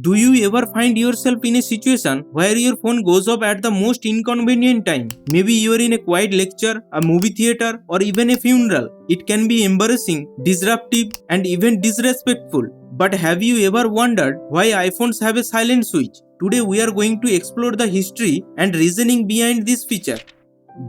Do you ever find yourself in a situation where your phone goes off at the most inconvenient time? Maybe you are in a quiet lecture, a movie theater, or even a funeral. It can be embarrassing, disruptive, and even disrespectful. But have you ever wondered why iPhones have a silent switch? Today we are going to explore the history and reasoning behind this feature.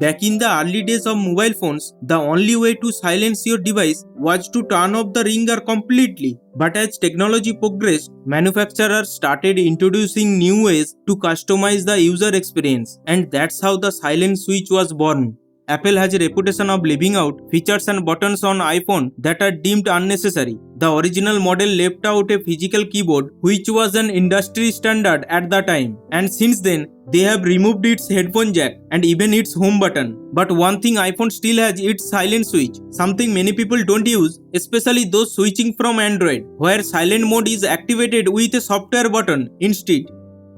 Back in the early days of mobile phones, the only way to silence your device was to turn off the ringer completely. But as technology progressed, manufacturers started introducing new ways to customize the user experience, and that's how the silent switch was born. Apple has a reputation of leaving out features and buttons on iPhone that are deemed unnecessary. The original model left out a physical keyboard, which was an industry standard at the time, and since then they have removed its headphone jack and even its home button. But one thing iPhone still has, its silent switch, something many people don't use, especially those switching from Android, where silent mode is activated with a software button instead.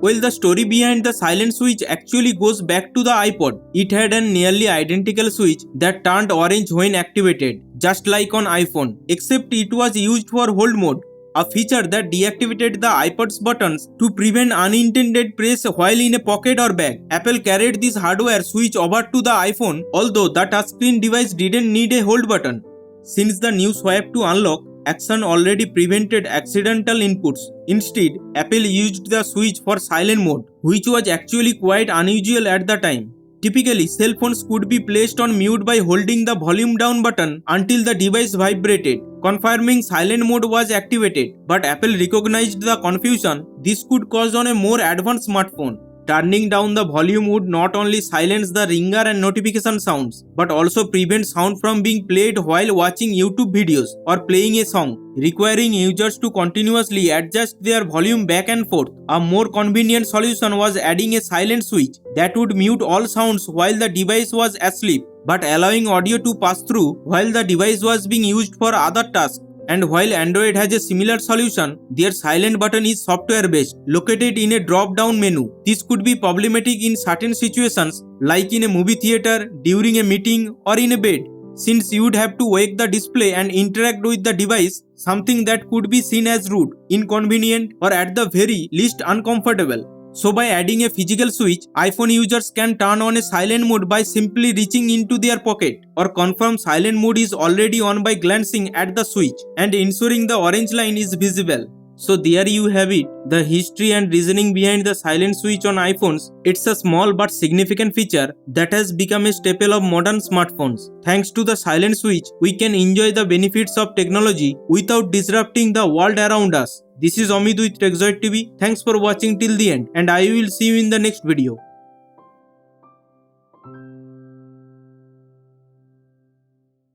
Well, the story behind the silent switch actually goes back to the iPod. It had a nearly identical switch that turned orange when activated, just like on iPhone, except it was used for hold mode, a feature that deactivated the iPod's buttons to prevent unintended press while in a pocket or bag. Apple carried this hardware switch over to the iPhone, although the touchscreen device didn't need a hold button. Since the new swipe to unlock action already prevented accidental inputs, instead, Apple used the switch for silent mode, which was actually quite unusual at the time. Typically, cell phones could be placed on mute by holding the volume down button until the device vibrated, confirming silent mode was activated. But Apple recognized the confusion this could cause on a more advanced smartphone. Turning down the volume would not only silence the ringer and notification sounds, but also prevent sound from being played while watching YouTube videos or playing a song, requiring users to continuously adjust their volume back and forth. A more convenient solution was adding a silent switch that would mute all sounds while the device was asleep, but allowing audio to pass through while the device was being used for other tasks. And while Android has a similar solution, their silent button is software-based, located in a drop-down menu. This could be problematic in certain situations, like in a movie theater, during a meeting, or in a bed, since you would have to wake the display and interact with the device, something that could be seen as rude, inconvenient, or at the very least uncomfortable. So by adding a physical switch, iPhone users can turn on a silent mode by simply reaching into their pocket, or confirm silent mode is already on by glancing at the switch and ensuring the orange line is visible. So there you have it, the history and reasoning behind the silent switch on iPhones. It's a small but significant feature that has become a staple of modern smartphones. Thanks to the silent switch, we can enjoy the benefits of technology without disrupting the world around us. This is Omid with TechZoid TV. Thanks for watching till the end, and I will see you in the next video.